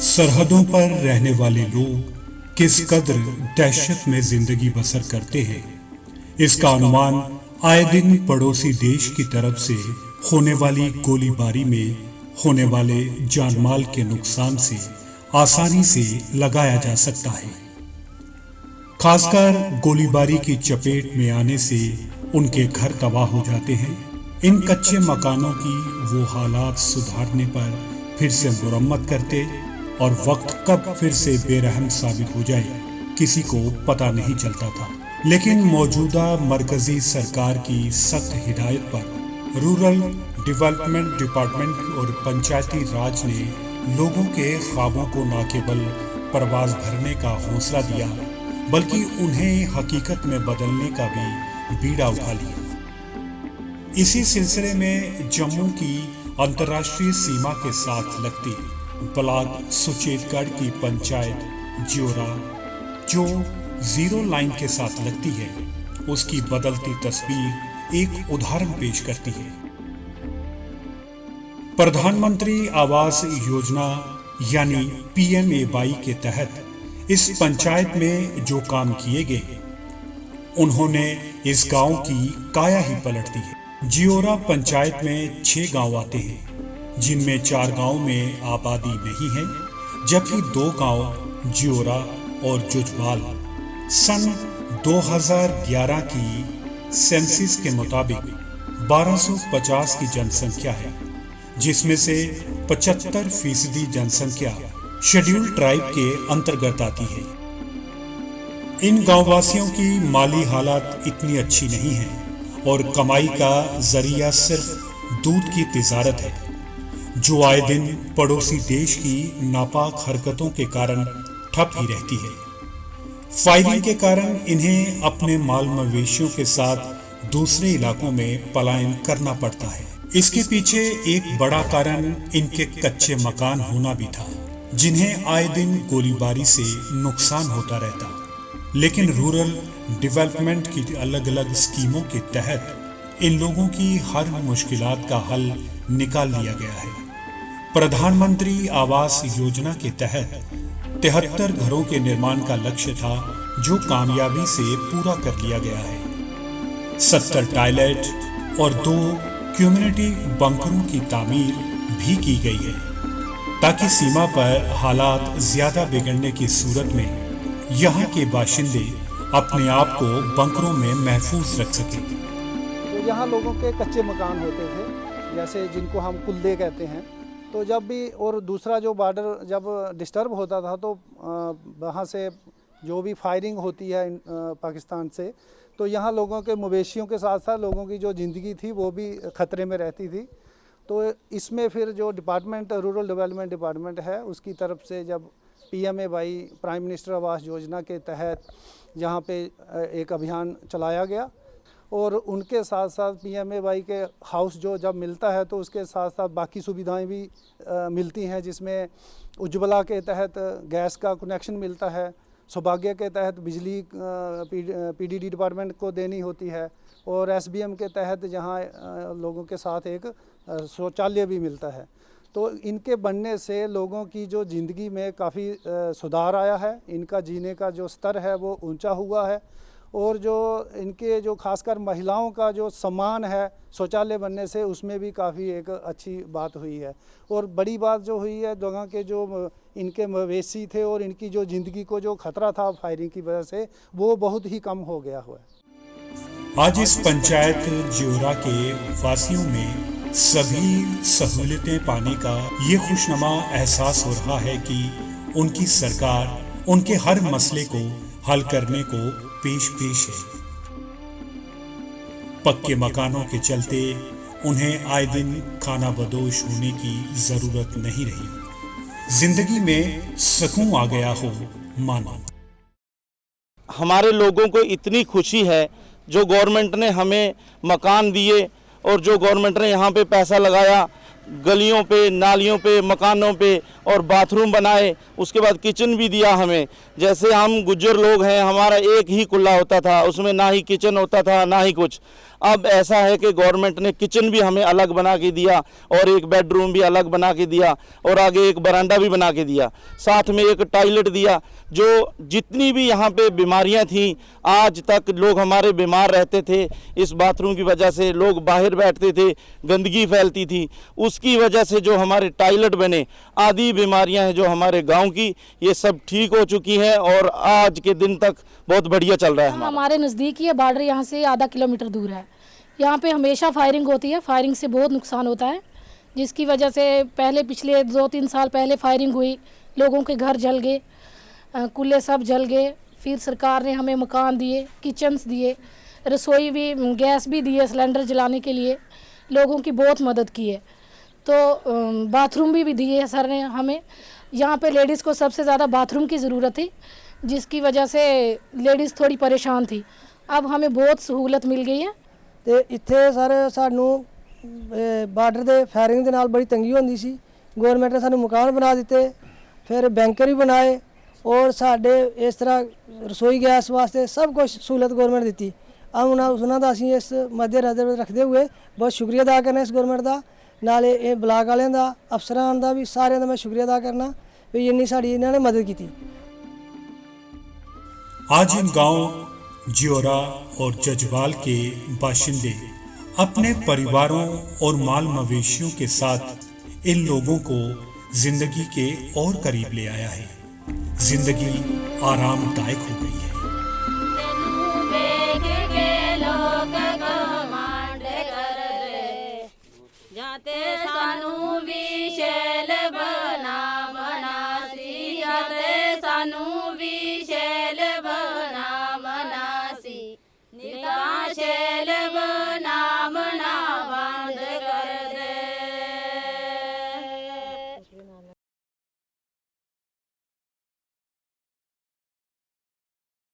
सरहदों पर रहने वाले लोग किस कदर दहशत में जिंदगी बसर करते हैं, इसका अनुमान आए दिन पड़ोसी देश की तरफ से होने वाली गोलीबारी में होने वाले जानमाल के नुकसान से आसानी से लगाया जा सकता है। खासकर गोलीबारी की चपेट में आने से उनके घर तबाह हो जाते हैं। इन कच्चे मकानों की वो हालात सुधारने पर फिर से मुरम्मत करते और वक्त कब फिर से बेरहम साबित हो जाए किसी को पता नहीं चलता था। लेकिन मौजूदा मरकजी सरकार की सख्त हिदायत पर रूरल डेवलपमेंट डिपार्टमेंट और पंचायती राज ने लोगों के ख्वाबों को न केवल परवाज भरने का हौसला दिया बल्कि उन्हें हकीकत में बदलने का भी बीड़ा उठा लिया। इसी सिलसिले में जम्मू की अंतर्राष्ट्रीय सीमा के साथ लगती ब्लॉक सुचेतगढ़ की पंचायत ज्योरा जो जीरो लाइन के साथ लगती है, उसकी बदलती तस्वीर एक उदाहरण पेश करती है। प्रधानमंत्री आवास योजना यानी PMAY के तहत इस पंचायत में जो काम किए गए, उन्होंने इस गांव की काया ही पलट दी है। जियोरा पंचायत में 6 गांव आते हैं, जिनमें 4 गांव में आबादी नहीं है, जबकि 2 गांव जियोरा और जुजबाल सन 2011 की सेंसिस के मुताबिक 1250 की जनसंख्या है, जिसमें से 75% जनसंख्या शेड्यूल ट्राइब के अंतर्गत आती है। इन गांववासियों की माली हालात इतनी अच्छी नहीं है और कमाई का जरिया सिर्फ दूध की तिजारत है, जो आए दिन पड़ोसी देश की नापाक हरकतों के कारण ठप ही रहती है। फायरिंग के कारण इन्हें अपने माल मवेशियों के साथ दूसरे इलाकों में पलायन करना पड़ता है। इसके पीछे एक बड़ा कारण इनके कच्चे मकान होना भी था, जिन्हें आए दिन गोलीबारी से नुकसान होता रहता। लेकिन रूरल डेवलपमेंट की अलग अलग स्कीमों के तहत इन लोगों की हर मुश्किलात का हल निकाल लिया गया है। प्रधानमंत्री आवास योजना के तहत 73 घरों के निर्माण का लक्ष्य था, जो कामयाबी से पूरा कर लिया गया है। 70 टॉयलेट और 2 कम्युनिटी बंकरों की तामीर भी की गई है, ताकि सीमा पर हालात ज्यादा बिगड़ने की सूरत में यहाँ के बाशिंदे अपने आप को बंकरों में महफूज रख सकें। तो यहाँ लोगों के कच्चे मकान होते थे, जैसे जिनको हम कुल्दे कहते हैं। तो जब भी और दूसरा जो बॉर्डर जब डिस्टर्ब होता था तो वहाँ से जो भी फायरिंग होती है पाकिस्तान से, तो यहाँ लोगों के मवेशियों के साथ साथ लोगों की जो ज़िंदगी थी वो भी ख़तरे में रहती थी। तो इसमें फिर जो डिपार्टमेंट रूरल डेवलपमेंट डिपार्टमेंट है, उसकी तरफ से जब PMAY prime minister Awas Yojana के तहत यहाँ पे एक अभियान चलाया गया और उनके साथ साथ PMAY के हाउस जो जब मिलता है तो उसके साथ साथ बाकी सुविधाएं भी मिलती हैं, जिसमें उज्ज्वला के तहत गैस का कनेक्शन मिलता है, सौभाग्य के तहत बिजली PDD डिपार्टमेंट को देनी होती है और SBM के तहत जहां लोगों के साथ एक शौचालय भी मिलता है। तो इनके बनने से लोगों की जो ज़िंदगी में काफ़ी सुधार आया है, इनका जीने का जो स्तर है वो ऊंचा हुआ है और जो इनके जो खासकर महिलाओं का जो सम्मान है शौचालय बनने से, उसमें भी काफ़ी एक अच्छी बात हुई है। और बड़ी बात जो हुई है, जगह के जो इनके मवेशी थे और इनकी जो ज़िंदगी को जो खतरा था फायरिंग की वजह से, वो बहुत ही कम हो गया हुआ है। आज इस पंचायत ज्योरा के वासियों में सभी सहूलियतें पाने का ये खुशनुमा एहसास हो रहा है कि उनकी सरकार उनके हर मसले को हल करने को पेश है। पक्के मकानों के चलते उन्हें आए दिन खाना बदोश होने की जरूरत नहीं रही। जिंदगी में सुकून आ गया हो मानो। हमारे लोगों को इतनी खुशी है, जो गवर्नमेंट ने हमें मकान दिए और जो गवर्नमेंट ने यहाँ पे पैसा लगाया, गलियों पे, नालियों पे, मकानों पे और बाथरूम बनाए। उसके बाद किचन भी दिया हमें। जैसे हम गुज्जर लोग हैं, हमारा एक ही कुल्ला होता था, उसमें ना ही किचन होता था ना ही कुछ। अब ऐसा है कि गवर्नमेंट ने किचन भी हमें अलग बना के दिया और एक बेडरूम भी अलग बना के दिया और आगे एक बरांडा भी बना के दिया, साथ में एक टॉयलेट दिया। जो जितनी भी यहाँ पे बीमारियाँ थीं, आज तक लोग हमारे बीमार रहते थे इस बाथरूम की वजह से, लोग बाहर बैठते थे, गंदगी फैलती थी, उसकी वजह से जो हमारे टॉयलेट बने, आदि बीमारियां हैं जो हमारे गांव की, ये सब ठीक हो चुकी हैं और आज के दिन तक बहुत बढ़िया चल रहा है। हमारे नज़दीक ही है बॉर्डर, यहाँ से आधा किलोमीटर दूर है। यहाँ पे हमेशा फायरिंग होती है, फायरिंग से बहुत नुकसान होता है, जिसकी वजह से पहले पिछले 2-3 साल पहले फायरिंग हुई, लोगों के घर जल गए, कुल्ले सब जल गए। फिर सरकार ने हमें मकान दिए, किचन्स दिए, रसोई भी, गैस भी दिए सिलेंडर जलाने के लिए, लोगों की बहुत मदद की है। तो बाथरूम भी दिए सर ने हमें। यहाँ पे लेडीज़ को सबसे ज़्यादा बाथरूम की ज़रूरत थी, जिसकी वजह से लेडीज़ थोड़ी परेशान थी। अब हमें बहुत सहूलत मिल गई है। तो इत्थे सर सानू बार्डर दे फायरिंग दे नाल बड़ी तंगी होंदी सी। गवर्नमेंट ने सानू मकान बना दिते, फिर बैंकर भी बनाए और साडे इस तरह रसोई गैस वास्ते सब कुछ सहूलत गवर्नमेंट दिती। अब उन्होंने असीं इस मद्देनज़र रखते हुए बहुत शुक्रिया अदा करना इस गवर्नमेंट का, नाले ये ब्लाक वालें दा, अफसरान दा भी, सारें दा मैं शुक्रिया अदा करना भी इन्नी साड़ी इन्होंने मदद की थी। आज इन गांव जियोरा और जजवाल के बाशिंदे अपने परिवारों और माल मवेशियों के साथ इन लोगों को जिंदगी के और करीब ले आया है। जिंदगी आरामदायक हो गई है। जाते सानू भी शैल बना बना सी, जाते सानू